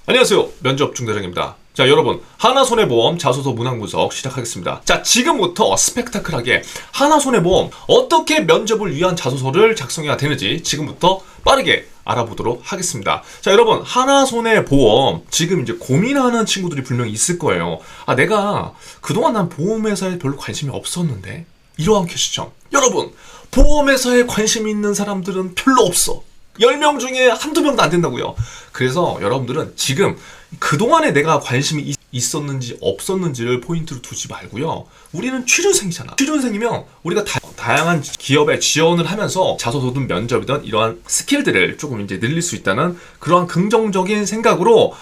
안녕하세요. 면접중대장입니다. 자, 여러분, 하나손해보험 자소서 문항 분석 시작하겠습니다. 자, 지금부터 스펙타클하게 하나손해보험 어떻게 면접을 위한 자소서를 작성해야 되는지 지금부터 빠르게 알아보도록 하겠습니다. 자, 여러분, 하나손해보험 지금 이제 고민하는 친구들이 분명히 있을 거예요. 내가 그동안 난 보험회사에 별로 관심이 없었는데 이러한 퀘스천. 여러분, 보험회사에 관심 있는 사람들은 별로 없어. 10명 중에 한두 명도 안 된다고요. 그래서 여러분들은 지금 그동안에 내가 관심이 있었는지 없었는지를 포인트로 두지 말고요. 우리는 취준생이잖아. 취준생이면 우리가 다양한 기업에 지원을 하면서 자소서든 면접이든 이러한 스킬들을 조금 이제 늘릴 수 있다는 그러한 긍정적인 생각으로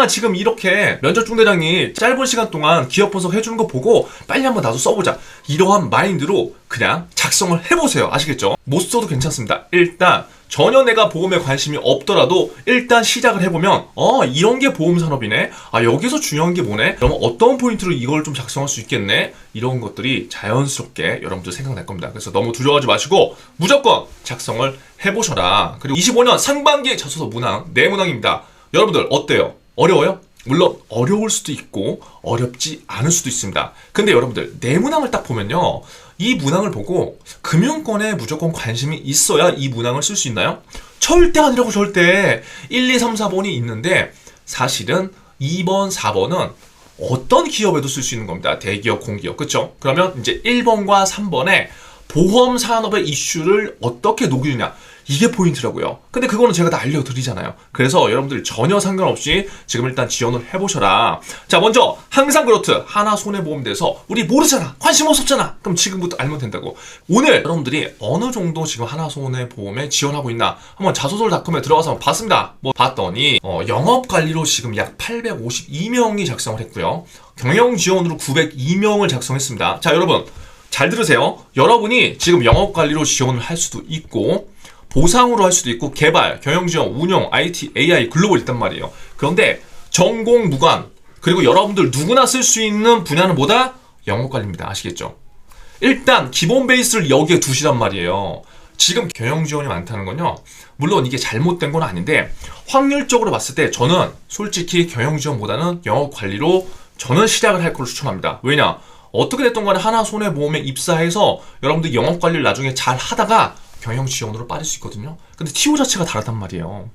지금 이렇게 면접중대장이 짧은 시간 동안 기업 분석 해주는 거 보고 빨리 한번 나도 써보자. 이러한 마인드로 그냥 작성을 해보세요. 아시겠죠? 못 써도 괜찮습니다. 일단 전혀 내가 보험에 관심이 없더라도 일단 시작을 해보면 이런 게 보험 산업이네. 여기서 중요한 게 뭐네. 그러면 어떤 포인트로 이걸 좀 작성할 수 있겠네. 이런 것들이 자연스럽게 여러분들 생각날 겁니다. 그래서 너무 두려워하지 마시고 무조건 작성을 해보셔라. 그리고 25년 상반기 자소서 문항 4문항입니다. 여러분들 어때요? 어려워요? 물론 어려울 수도 있고 어렵지 않을 수도 있습니다. 근데 여러분들 4문항을 딱 보면요, 이 문항을 보고 금융권에 무조건 관심이 있어야 이 문항을 쓸 수 있나요? 절대 아니라고. 절대. 1, 2, 3, 4번이 있는데 사실은 2번, 4번은 어떤 기업에도 쓸 수 있는 겁니다. 대기업, 공기업. 그쵸? 그러면 이제 1번과 3번에 보험 산업의 이슈를 어떻게 녹이느냐, 이게 포인트라고요. 근데 그거는 제가 다 알려드리잖아요. 그래서 여러분들 전혀 상관없이 지금 일단 지원을 해보셔라. 자, 먼저 항상 그렇듯 하나손해보험 대해서 우리 모르잖아, 관심 없었잖아. 그럼 지금부터 알면 된다고. 오늘 여러분들이 어느 정도 지금 하나손해보험에 지원하고 있나 한번 자소서닷컴에 들어가서 한번 봤습니다. 봤더니 영업관리로 지금 약 852명이 작성을 했고요, 경영지원으로 902명을 작성했습니다. 자, 여러분 잘 들으세요. 여러분이 지금 영업관리로 지원을 할 수도 있고 보상으로 할 수도 있고 개발, 경영지원, 운영, IT, AI, 글로벌 있단 말이에요. 그런데 전공 무관, 그리고 여러분들 누구나 쓸 수 있는 분야는 뭐다? 영업관리입니다. 아시겠죠? 일단 기본 베이스를 여기에 두시란 말이에요. 지금 경영지원이 많다는 건요, 물론 이게 잘못된 건 아닌데 확률적으로 봤을 때 저는 솔직히 경영지원보다는 영업관리로 저는 시작을 할 걸 추천합니다. 왜냐? 어떻게 됐던 간에 하나손해보험에 입사해서 여러분들 영업관리를 나중에 잘 하다가 경영지원으로 빠질 수 있거든요. 근데 TO 자체가 다르단 말이에요.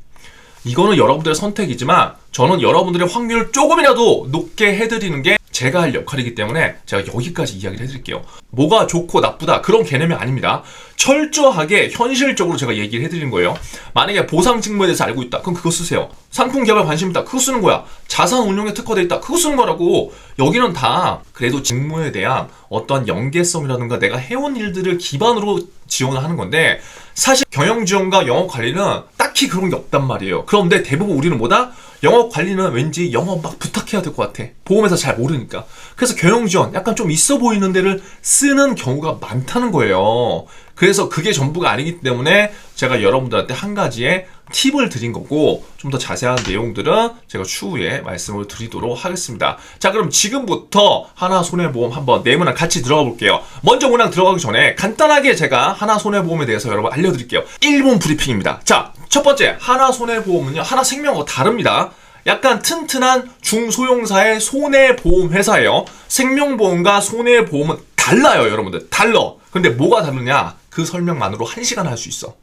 이거는 여러분들의 선택이지만 저는 여러분들의 확률을 조금이라도 높게 해드리는 게 제가 할 역할이기 때문에 제가 여기까지 이야기를 해드릴게요. 뭐가 좋고 나쁘다 그런 개념이 아닙니다. 철저하게 현실적으로 제가 얘기를 해드리는 거예요. 만약에 보상 직무에 대해서 알고 있다, 그럼 그거 쓰세요. 상품 개발 관심 있다, 그거 쓰는 거야. 자산 운용에 특화되어 있다, 그거 쓰는 거라고. 여기는 다 그래도 직무에 대한 어떤 연계성이라든가 내가 해온 일들을 기반으로 지원을 하는 건데, 사실 경영지원과 영업관리는 딱히 그런 게 없단 말이에요. 그런데 대부분 우리는 뭐다? 영업관리는 왠지 영업 막 부탁해야 될 것 같아. 보험회사 잘 모르니까. 그래서 경영지원 약간 좀 있어 보이는 데를 쓰는 경우가 많다는 거예요. 그래서 그게 전부가 아니기 때문에 제가 여러분들한테 한 가지의 팁을 드린 거고, 좀 더 자세한 내용들은 제가 추후에 말씀을 드리도록 하겠습니다. 자, 그럼 지금부터 하나손해보험 한번 4문항 같이 들어가 볼게요. 먼저 문항 들어가기 전에 간단하게 제가 하나손해보험에 대해서 여러분 알려드릴게요. 1분 브리핑입니다. 자, 첫 번째, 하나손해보험은요, 하나생명하고 다릅니다. 약간 튼튼한 중소형사의 손해보험회사예요. 생명보험과 손해보험은 달라요, 여러분들. 달라. 근데 뭐가 다르냐? 그 설명만으로 1시간 할 수 있어.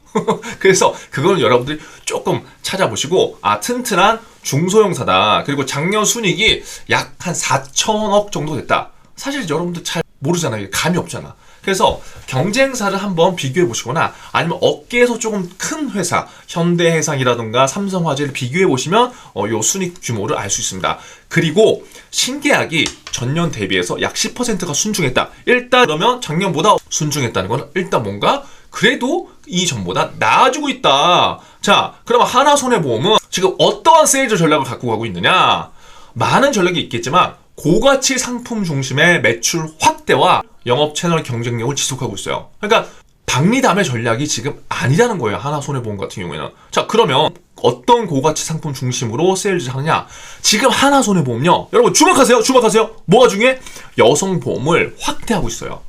그래서 그거는 여러분들이 조금 찾아보시고, 튼튼한 중소형사다. 그리고 작년 순이익이 약 한 4천억 정도 됐다. 사실 여러분들 잘 모르잖아요. 감이 없잖아. 그래서 경쟁사를 한번 비교해 보시거나 아니면 업계에서 조금 큰 회사, 현대해상이라든가 삼성화재를 비교해 보시면 요 순이익 규모를 알 수 있습니다. 그리고 신계약이 전년 대비해서 약 10%가 순증했다. 일단 그러면 작년보다 순증했다는 건 일단 뭔가 그래도 이전보다 나아지고 있다. 자, 그러면 하나손해보험은 지금 어떠한 세일즈 전략을 갖고 가고 있느냐? 많은 전략이 있겠지만 고가치 상품 중심의 매출 확대와 영업 채널 경쟁력을 지속하고 있어요. 그러니까 박리담의 전략이 지금 아니라는 거예요, 하나손해보험 같은 경우에는. 자, 그러면 어떤 고가치 상품 중심으로 세일즈를 하느냐? 지금 하나손해보험요, 여러분 주목하세요. 뭐가 중요해? 여성보험을 확대하고 있어요.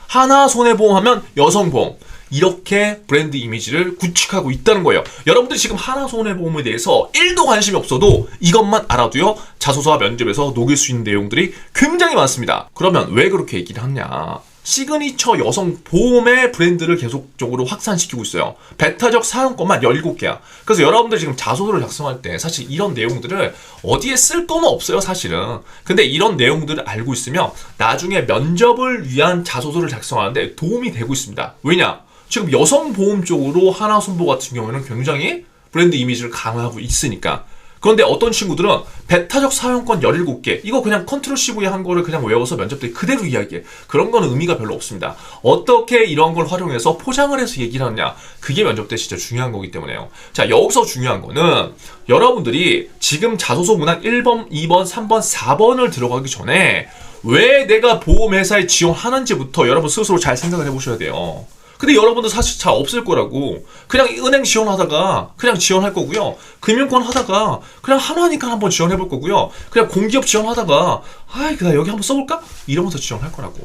하나손해보험 하면 여성보험. 이렇게 브랜드 이미지를 구축하고 있다는 거예요. 여러분들이 지금 하나손해보험에 대해서 1도 관심이 없어도 이것만 알아도요, 자소서와 면접에서 녹일 수 있는 내용들이 굉장히 많습니다. 그러면 왜 그렇게 얘기를 하냐? 시그니처 여성 보험의 브랜드를 계속적으로 확산시키고 있어요. 배타적 사용권만 17개야. 그래서 여러분들 지금 자소서를 작성할 때 사실 이런 내용들을 어디에 쓸 건 없어요, 사실은. 근데 이런 내용들을 알고 있으면 나중에 면접을 위한 자소서를 작성하는데 도움이 되고 있습니다. 왜냐? 지금 여성 보험 쪽으로 하나손보 같은 경우에는 굉장히 브랜드 이미지를 강화하고 있으니까. 그런데 어떤 친구들은 배타적 사용권 17개 이거 그냥 컨트롤 CV 한 거를 그냥 외워서 면접 때 그대로 이야기해. 그런 거는 의미가 별로 없습니다. 어떻게 이런 걸 활용해서 포장을 해서 얘기를 하느냐, 그게 면접 때 진짜 중요한 거기 때문에요. 자, 여기서 중요한 거는 여러분들이 지금 자소서 문항 1번, 2번, 3번, 4번을 들어가기 전에 왜 내가 보험회사에 지원하는지부터 여러분 스스로 잘 생각을 해보셔야 돼요. 근데 여러분들 사실 잘 없을 거라고. 그냥 은행 지원하다가 그냥 지원할 거고요. 금융권 하다가 그냥 하나니까 한번 지원해볼 거고요. 그냥 공기업 지원하다가 아이 그냥 여기 한번 써볼까? 이러면서 지원할 거라고.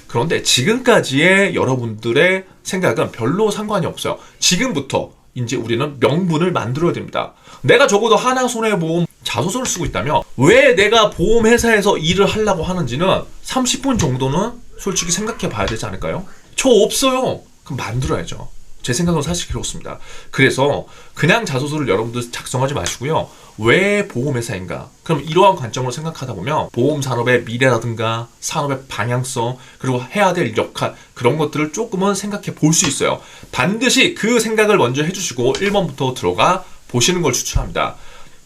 그런데 지금까지의 여러분들의 생각은 별로 상관이 없어요. 지금부터 이제 우리는 명분을 만들어야 됩니다. 내가 적어도 하나손해보험 자소서를 쓰고 있다면 왜 내가 보험회사에서 일을 하려고 하는지는 30분 정도는 솔직히 생각해 봐야 되지 않을까요? 저 없어요. 그럼 만들어야죠. 제 생각은 사실 그렇습니다. 그래서 그냥 자소서를 여러분들 작성하지 마시고요. 왜 보험회사인가? 그럼 이러한 관점으로 생각하다 보면 보험산업의 미래라든가 산업의 방향성 그리고 해야 될 역할 그런 것들을 조금은 생각해 볼 수 있어요. 반드시 그 생각을 먼저 해주시고 1번부터 들어가 보시는 걸 추천합니다.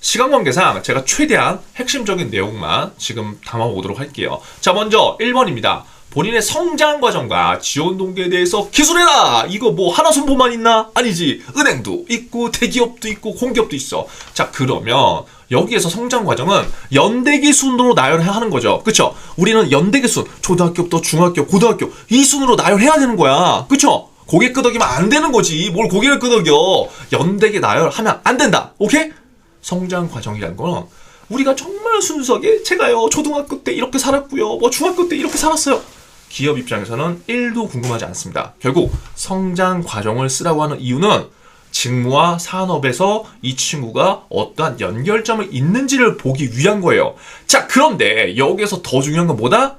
시간 관계상 제가 최대한 핵심적인 내용만 지금 담아보도록 할게요. 자, 먼저 1번입니다. 본인의 성장 과정과 지원 동기에 대해서 기술해라! 이거 뭐 하나손보만 있나? 아니지. 은행도 있고 대기업도 있고 공기업도 있어. 자, 그러면 여기에서 성장 과정은 연대기 순으로 나열해야 하는 거죠. 그쵸? 우리는 연대기 순, 초등학교부터 중학교, 고등학교 이 순으로 나열해야 되는 거야. 그쵸? 고개 끄덕이면 안 되는 거지. 뭘 고개를 끄덕여. 연대기 나열하면 안 된다. 오케이? 성장 과정이라는 건 우리가 정말 순수하게 제가요 초등학교 때 이렇게 살았고요. 뭐 중학교 때 이렇게 살았어요. 기업 입장에서는 1도 궁금하지 않습니다. 결국 성장 과정을 쓰라고 하는 이유는 직무와 산업에서 이 친구가 어떠한 연결점이 있는지를 보기 위한 거예요. 자, 그런데 여기에서 더 중요한 건 뭐다?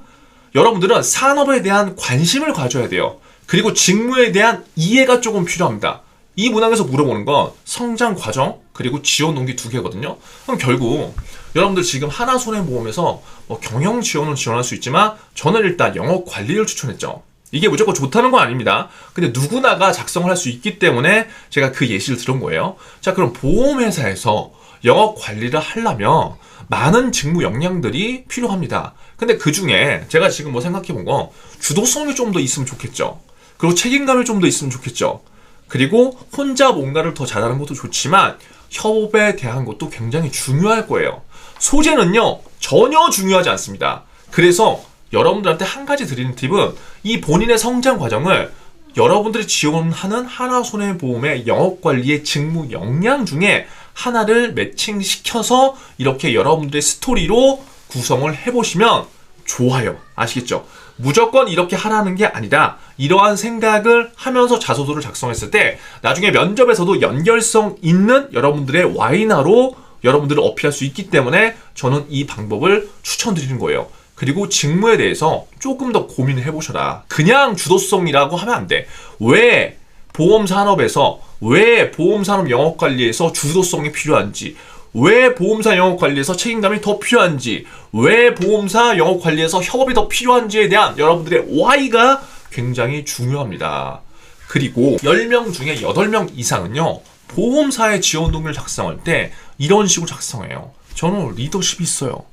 여러분들은 산업에 대한 관심을 가져야 돼요. 그리고 직무에 대한 이해가 조금 필요합니다. 이 문항에서 물어보는 건 성장 과정 그리고 지원 동기 2개거든요. 그럼 결국 여러분들 지금 하나손해보험에서 뭐 경영 지원을 지원할 수 있지만 저는 일단 영업 관리를 추천했죠. 이게 무조건 좋다는 건 아닙니다. 근데 누구나가 작성을 할 수 있기 때문에 제가 그 예시를 들은 거예요. 자, 그럼 보험회사에서 영업 관리를 하려면 많은 직무 역량들이 필요합니다. 근데 그 중에 제가 지금 뭐 생각해 본 건 주도성이 좀 더 있으면 좋겠죠. 그리고 책임감이 좀 더 있으면 좋겠죠. 그리고 혼자 뭔가를 더 잘하는 것도 좋지만 협업에 대한 것도 굉장히 중요할 거예요. 소재는요 전혀 중요하지 않습니다. 그래서 여러분들한테 한 가지 드리는 팁은 이 본인의 성장 과정을 여러분들이 지원하는 하나손해보험의 영업관리의 직무 역량 중에 하나를 매칭시켜서 이렇게 여러분들의 스토리로 구성을 해보시면 좋아요. 아시겠죠? 무조건 이렇게 하라는 게 아니라 이러한 생각을 하면서 자소서를 작성했을 때 나중에 면접에서도 연결성 있는 여러분들의 와이나로 여러분들을 어필할 수 있기 때문에 저는 이 방법을 추천드리는 거예요. 그리고 직무에 대해서 조금 더 고민을 해보셔라. 그냥 주도성이라고 하면 안 돼. 왜 보험산업에서 왜 보험산업 영업관리에서 주도성이 필요한지, 왜 보험사 영업관리에서 책임감이 더 필요한지, 왜 보험사 영업관리에서 협업이 더 필요한지에 대한 여러분들의 Y가 굉장히 중요합니다. 그리고 10명 중에 8명 이상은요 보험사의 지원 동기를 작성할 때 이런 식으로 작성해요. 저는 리더십이 있어요.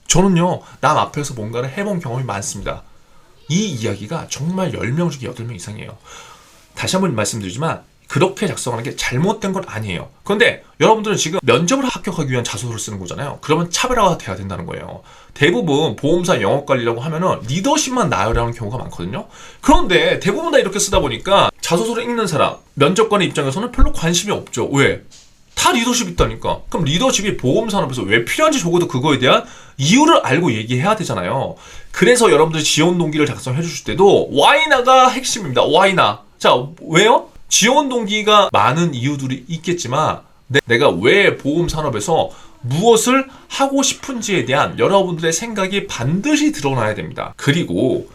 저는요 남 앞에서 뭔가를 해본 경험이 많습니다. 이 이야기가 정말 10명 중에 8명 이상이에요. 다시 한번 말씀드리지만 그렇게 작성하는 게 잘못된 건 아니에요. 그런데 여러분들은 지금 면접을 합격하기 위한 자소서를 쓰는 거잖아요. 그러면 차별화가 돼야 된다는 거예요. 대부분 보험사 영업관리라고 하면은 리더십만 나열하는 경우가 많거든요. 그런데 대부분 다 이렇게 쓰다 보니까 자소서를 읽는 사람, 면접관의 입장에서는 별로 관심이 없죠. 왜? 다 리더십 있다니까. 그럼 리더십이 보험산업에서 왜 필요한지 적어도 그거에 대한 이유를 알고 얘기해야 되잖아요. 그래서 여러분들 지원 동기를 작성해 주실 때도 와이나가 핵심입니다. 와이나. 자, 왜요? 지원 동기가 많은 이유들이 있겠지만 내가 왜 보험 산업에서 무엇을 하고 싶은지에 대한 여러분들의 생각이 반드시 드러나야 됩니다. 그리고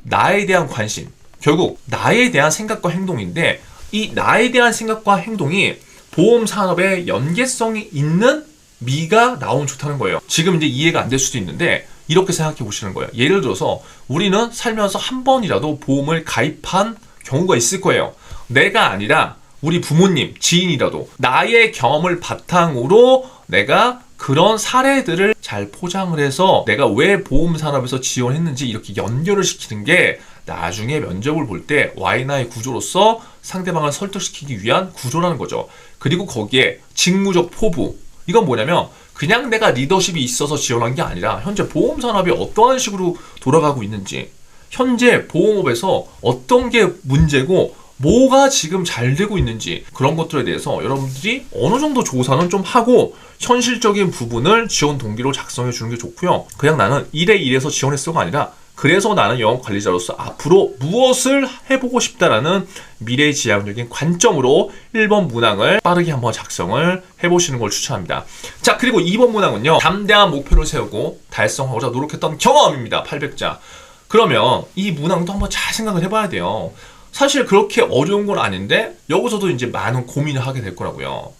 나에 대한 관심, 결국 나에 대한 생각과 행동인데 이 나에 대한 생각과 행동이 보험 산업에 연계성이 있는 미가 나오면 좋다는 거예요. 지금 이제 이해가 안 될 수도 있는데 이렇게 생각해 보시는 거예요. 예를 들어서 우리는 살면서 한 번이라도 보험을 가입한 경우가 있을 거예요. 내가 아니라 우리 부모님, 지인이라도 나의 경험을 바탕으로 내가 그런 사례들을 잘 포장을 해서 내가 왜 보험 산업에서 지원했는지 이렇게 연결을 시키는 게 나중에 면접을 볼 때 Y나의 구조로서 상대방을 설득시키기 위한 구조라는 거죠. 그리고 거기에 직무적 포부, 이건 뭐냐면 그냥 내가 리더십이 있어서 지원한 게 아니라 현재 보험 산업이 어떠한 식으로 돌아가고 있는지, 현재 보험업에서 어떤 게 문제고 뭐가 지금 잘 되고 있는지 그런 것들에 대해서 여러분들이 어느 정도 조사는 좀 하고 현실적인 부분을 지원 동기로 작성해 주는 게 좋고요. 그냥 나는 이래서 지원했어가 아니라 그래서 나는 영업 관리자로서 앞으로 무엇을 해보고 싶다라는 미래지향적인 관점으로 1번 문항을 빠르게 한번 작성을 해보시는 걸 추천합니다. 자, 그리고 2번 문항은요. 담대한 목표를 세우고 달성하고자 노력했던 경험입니다. 800자. 그러면 이 문항도 한번 잘 생각을 해봐야 돼요. 사실 그렇게 어려운 건 아닌데 여기서도 이제 많은 고민을 하게 될 거라고요.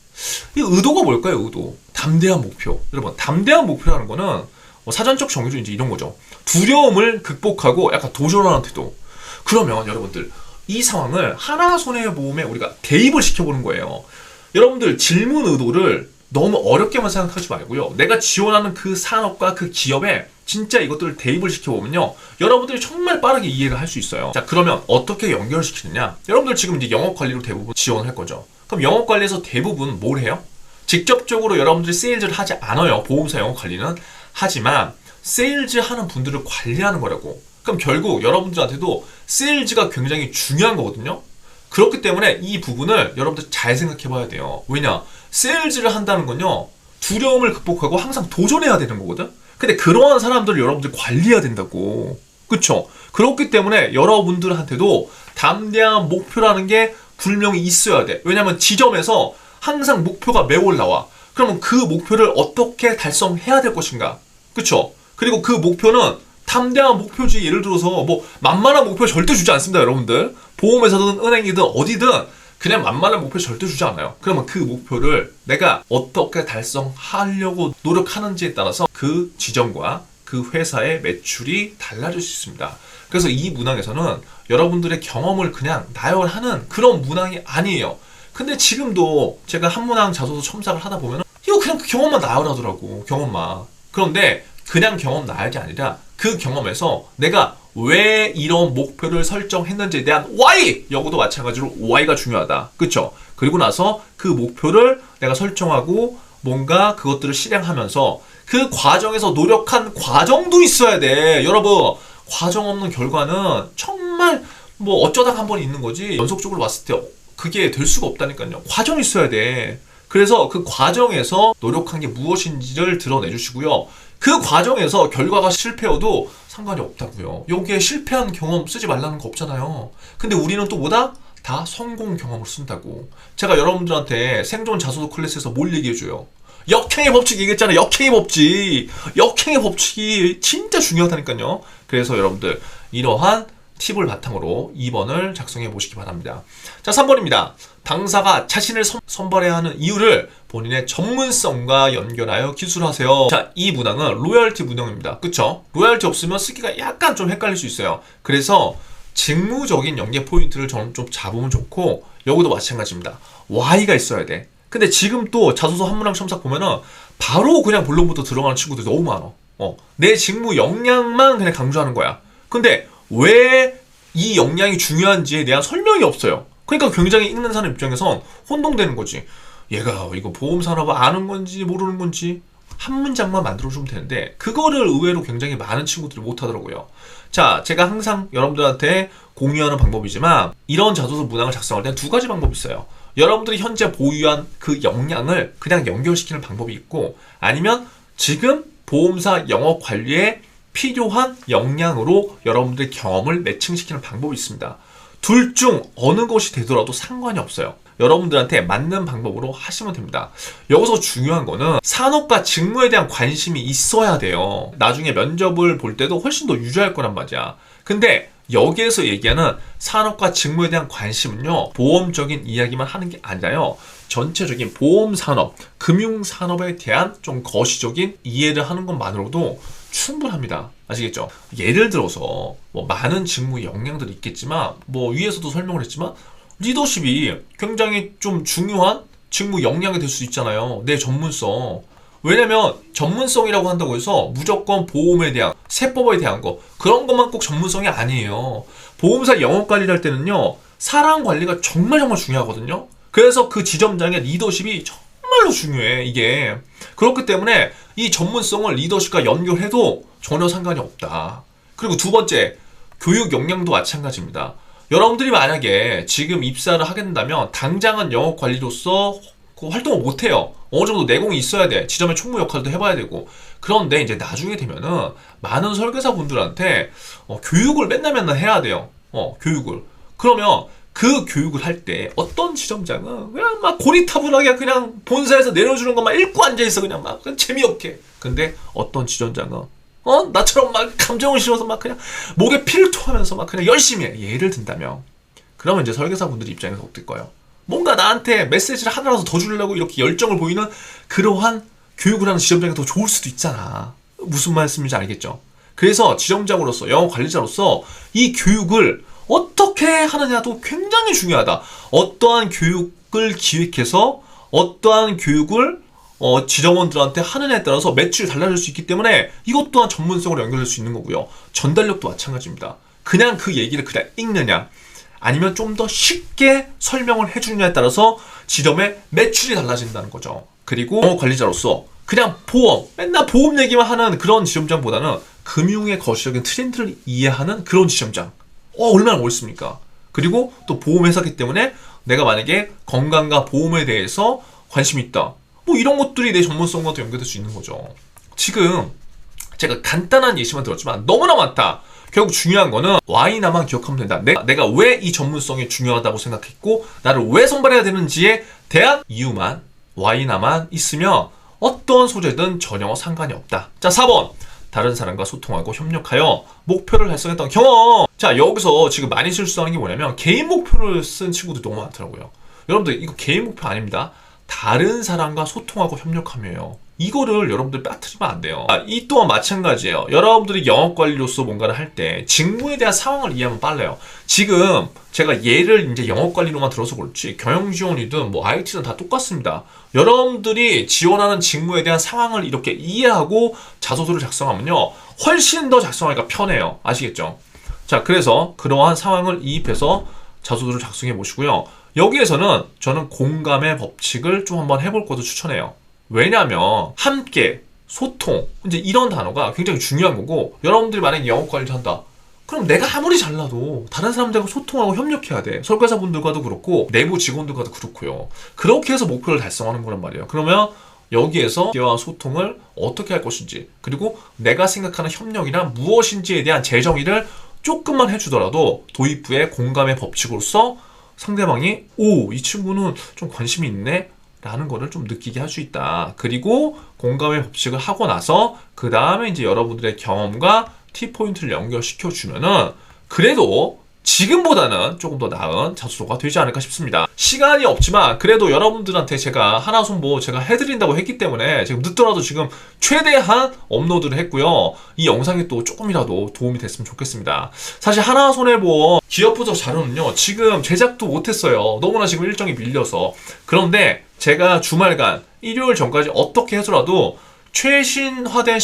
이 의도가 뭘까요? 의도. 담대한 목표. 여러분, 담대한 목표라는 거는 사전적 정의로 이제 이런 거죠. 두려움을 극복하고 약간 도전하는 태도. 그러면 여러분들 이 상황을 하나손해보험에 우리가 대입을 시켜보는 거예요. 여러분들 질문 의도를 너무 어렵게만 생각하지 말고요. 내가 지원하는 그 산업과 그 기업에 진짜 이것들을 대입을 시켜보면요. 여러분들이 정말 빠르게 이해를 할 수 있어요. 자, 그러면 어떻게 연결시키느냐? 여러분들 지금 이제 영업관리로 대부분 지원할 거죠. 그럼 영업관리에서 대부분 뭘 해요? 직접적으로 여러분들이 세일즈를 하지 않아요. 보험사 영업관리는. 하지만 세일즈 하는 분들을 관리하는 거라고. 그럼 결국 여러분들한테도 세일즈가 굉장히 중요한 거거든요. 그렇기 때문에 이 부분을 여러분들 잘 생각해 봐야 돼요. 왜냐? 세일즈를 한다는 건요. 두려움을 극복하고 항상 도전해야 되는 거거든. 근데 그러한 사람들을 여러분들 관리해야 된다고. 그쵸? 그렇기 때문에 여러분들한테도 담대한 목표라는 게 분명히 있어야 돼. 왜냐면 지점에서 항상 목표가 매월 나와. 그러면 그 목표를 어떻게 달성해야 될 것인가? 그쵸? 그리고 그 목표는 담대한 목표지. 예를 들어서 뭐 만만한 목표 절대 주지 않습니다, 여러분들. 보험회사든 은행이든 어디든 그냥 만만한 목표 절대 주지 않아요. 그러면 그 목표를 내가 어떻게 달성하려고 노력하는지에 따라서 그 지점과 그 회사의 매출이 달라질 수 있습니다. 그래서 이 문항에서는 여러분들의 경험을 그냥 나열하는 그런 문항이 아니에요. 근데 지금도 제가 한 문항 자소서 첨삭을 하다 보면 이거 그냥 그 경험만 나열하더라고. 경험만. 그런데 그냥 경험 나열이 아니라 그 경험에서 내가 왜 이런 목표를 설정했는지에 대한 why! 여기도 마찬가지로 why가 중요하다. 그쵸? 그리고 나서 그 목표를 내가 설정하고 뭔가 그것들을 실행하면서 그 과정에서 노력한 과정도 있어야 돼. 여러분, 과정 없는 결과는 정말 뭐 어쩌다가 한 번 있는 거지 연속적으로 왔을 때 그게 될 수가 없다니까요. 과정이 있어야 돼. 그래서 그 과정에서 노력한 게 무엇인지를 드러내 주시고요. 그 과정에서 결과가 실패여도 상관이 없다고요. 여기에 실패한 경험 쓰지 말라는 거 없잖아요. 근데 우리는 또 뭐다? 다 성공 경험을 쓴다고. 제가 여러분들한테 생존 자소서 클래스에서 뭘 얘기해줘요? 역행의 법칙 얘기했잖아요. 역행의 법칙. 역행의 법칙이 진짜 중요하다니까요. 그래서 여러분들 이러한 팁을 바탕으로 2번을 작성해 보시기 바랍니다. 자, 3번입니다. 당사가 자신을 선발해야 하는 이유를 본인의 전문성과 연결하여 기술하세요. 자, 이 문항은 로열티 문항입니다. 그쵸? 로열티 없으면 쓰기가 약간 좀 헷갈릴 수 있어요. 그래서 직무적인 연계 포인트를 저는 좀 잡으면 좋고, 여기도 마찬가지입니다. Y가 있어야 돼. 근데 지금 또 자소서 한 문항 첨삭 보면은 바로 그냥 본론부터 들어가는 친구들이 너무 많아. 내 직무 역량만 그냥 강조하는 거야. 근데 왜 이 역량이 중요한지에 대한 설명이 없어요. 그러니까 굉장히 읽는 사람 입장에선 혼동되는 거지. 얘가 이거 보험 산업을 아는 건지 모르는 건지 한 문장만 만들어주면 되는데 그거를 의외로 굉장히 많은 친구들이 못하더라고요. 자, 제가 항상 여러분들한테 공유하는 방법이지만 이런 자소서 문항을 작성할 때 두 가지 방법이 있어요. 여러분들이 현재 보유한 그 역량을 그냥 연결시키는 방법이 있고, 아니면 지금 보험사 영업 관리에 필요한 역량으로 여러분들의 경험을 매칭시키는 방법이 있습니다. 둘 중 어느 것이 되더라도 상관이 없어요. 여러분들한테 맞는 방법으로 하시면 됩니다. 여기서 중요한 거는 산업과 직무에 대한 관심이 있어야 돼요. 나중에 면접을 볼 때도 훨씬 더 유리할 거란 말이야. 근데 여기에서 얘기하는 산업과 직무에 대한 관심은요, 보험적인 이야기만 하는 게 아니라요, 전체적인 보험 산업, 금융 산업에 대한 좀 거시적인 이해를 하는 것만으로도 충분합니다. 아시겠죠? 예를 들어서 뭐 많은 직무 역량들이 있겠지만, 뭐 위에서도 설명을 했지만 리더십이 굉장히 좀 중요한 직무 역량이 될 수 있잖아요. 내 전문성. 왜냐면 전문성이라고 한다고 해서 무조건 보험에 대한, 세법에 대한 거, 그런 것만 꼭 전문성이 아니에요. 보험사 영업 관리를 할 때는요, 사람 관리가 정말 중요하거든요. 그래서 그 지점장의 리더십이 정말로 중요해, 이게. 그렇기 때문에 이 전문성을 리더십과 연결해도 전혀 상관이 없다. 그리고 두 번째, 교육 역량도 마찬가지입니다. 여러분들이 만약에 지금 입사를 하게 된다면 당장은 영업관리로서 그 활동을 못해요. 어느 정도 내공이 있어야 돼. 지점의 총무 역할도 해봐야 되고. 그런데 이제 나중에 되면은 많은 설계사 분들한테 교육을 맨날 해야 돼요. 교육을. 그러면 그 교육을 할 때 어떤 지점장은 그냥 막 고리타분하게 그냥 본사에서 내려주는 것만 읽고 앉아있어. 그냥 막 그냥 재미없게. 근데 어떤 지점장은 나처럼 막 감정을 실어서 막 그냥 목에 피를 토하면서 막 그냥 열심히 해. 예를 든다면. 그러면 이제 설계사분들 입장에서 어떨까요? 뭔가 나한테 메시지를 하나라도 더 주려고 이렇게 열정을 보이는 그러한 교육을 하는 지점장이 더 좋을 수도 있잖아. 무슨 말씀인지 알겠죠? 그래서 지점장으로서, 영업 관리자로서 이 교육을 어떻게 하느냐도 굉장히 중요하다. 어떠한 교육을 기획해서 어떠한 교육을 지점원들한테 하느냐에 따라서 매출이 달라질 수 있기 때문에 이것 또한 전문성으로 연결될 수 있는 거고요. 전달력도 마찬가지입니다. 그냥 그 얘기를 그냥 읽느냐, 아니면 좀 더 쉽게 설명을 해주느냐에 따라서 지점의 매출이 달라진다는 거죠. 그리고 관리자로서 그냥 보험, 맨날 보험 얘기만 하는 그런 지점장보다는 금융의 거시적인 트렌드를 이해하는 그런 지점장. 얼마나 멋있습니까? 그리고 또 보험회사기 때문에 내가 만약에 건강과 보험에 대해서 관심이 있다. 뭐 이런 것들이 내 전문성과도 연결될 수 있는 거죠. 지금 제가 간단한 예시만 들었지만 너무나 많다. 결국 중요한 거는 Y나만 기억하면 된다. 내가 왜 이 전문성이 중요하다고 생각했고 나를 왜 선발해야 되는지에 대한 이유만, Y나만 있으면 어떤 소재든 전혀 상관이 없다. 자, 4번. 다른 사람과 소통하고 협력하여 목표를 달성했던 경험. 자, 여기서 지금 많이 실수하는 게 뭐냐면 개인 목표를 쓴 친구들이 너무 많더라고요. 여러분들 이거 개인 목표 아닙니다. 다른 사람과 소통하고 협력하며요. 이거를 여러분들 빠뜨리면 안 돼요. 이 또한 마찬가지예요. 여러분들이 영업관리로서 뭔가를 할 때 직무에 대한 상황을 이해하면 빨라요. 지금 제가 예를 이제 영업관리로만 들어서 그렇지 경영지원이든 뭐 IT든 다 똑같습니다. 여러분들이 지원하는 직무에 대한 상황을 이렇게 이해하고 자소서를 작성하면요, 훨씬 더 작성하기가 편해요. 아시겠죠? 자, 그래서 그러한 상황을 이입해서 자소서를 작성해 보시고요. 여기에서는 저는 공감의 법칙을 좀 한번 해볼 것도 추천해요. 왜냐하면 함께, 소통, 이제 이런 단어가 굉장히 중요한 거고, 여러분들이 만약에 영업 관리를 한다. 그럼 내가 아무리 잘나도 다른 사람들과 소통하고 협력해야 돼. 설계사분들과도 그렇고 내부 직원들과도 그렇고요. 그렇게 해서 목표를 달성하는 거란 말이에요. 그러면 여기에서 대화와 소통을 어떻게 할 것인지, 그리고 내가 생각하는 협력이란 무엇인지에 대한 재정의를 조금만 해주더라도 도입부의 공감의 법칙으로서 상대방이 이 친구는 좀 관심이 있네 라는 거를 좀 느끼게 할 수 있다. 그리고 공감의 법칙을 하고 나서 그 다음에 이제 여러분들의 경험과 T포인트를 연결시켜 주면은 그래도 지금보다는 조금 더 나은 자소서가 되지 않을까 싶습니다. 시간이 없지만 그래도 여러분들한테 제가 하나손보 제가 해드린다고 했기 때문에 지금 늦더라도 지금 최대한 업로드를 했고요. 이 영상이 또 조금이라도 도움이 됐으면 좋겠습니다. 사실 하나손해보험 기업부서 자료는요, 지금 제작도 못했어요. 너무나 지금 일정이 밀려서. 그런데 제가 주말간 일요일 전까지 어떻게 해서라도 최신화된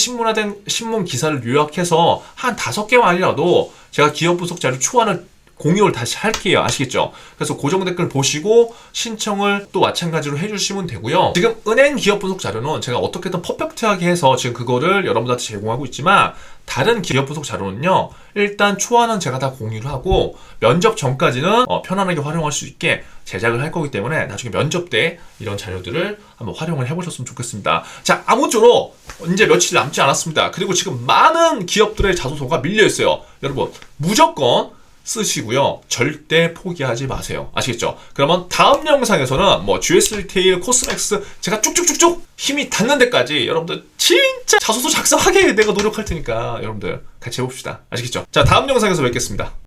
신문 기사를 요약해서 한 5개만이라도 제가 기업 분석 자료 초안을 공유를 다시 할게요. 아시겠죠? 그래서 고정 댓글 보시고 신청을 또 마찬가지로 해주시면 되고요. 지금 은행 기업 분석 자료는 제가 어떻게든 퍼펙트하게 해서 지금 그거를 여러분들한테 제공하고 있지만, 다른 기업 분석 자료는요, 일단 초안은 제가 다 공유를 하고 면접 전까지는 편안하게 활용할 수 있게 제작을 할 거기 때문에 나중에 면접 때 이런 자료들을 한번 활용을 해보셨으면 좋겠습니다. 자, 아무쪼록 이제 며칠 남지 않았습니다. 그리고 지금 많은 기업들의 자소서가 밀려 있어요. 여러분 무조건 쓰시고요. 절대 포기하지 마세요. 아시겠죠? 그러면 다음 영상에서는 뭐 GS 리테일, 코스맥스 제가 쭉쭉쭉쭉 힘이 닿는 데까지 여러분들 진짜 자소서 작성하게 내가 노력할 테니까 여러분들 같이 해봅시다. 아시겠죠? 자, 다음 영상에서 뵙겠습니다.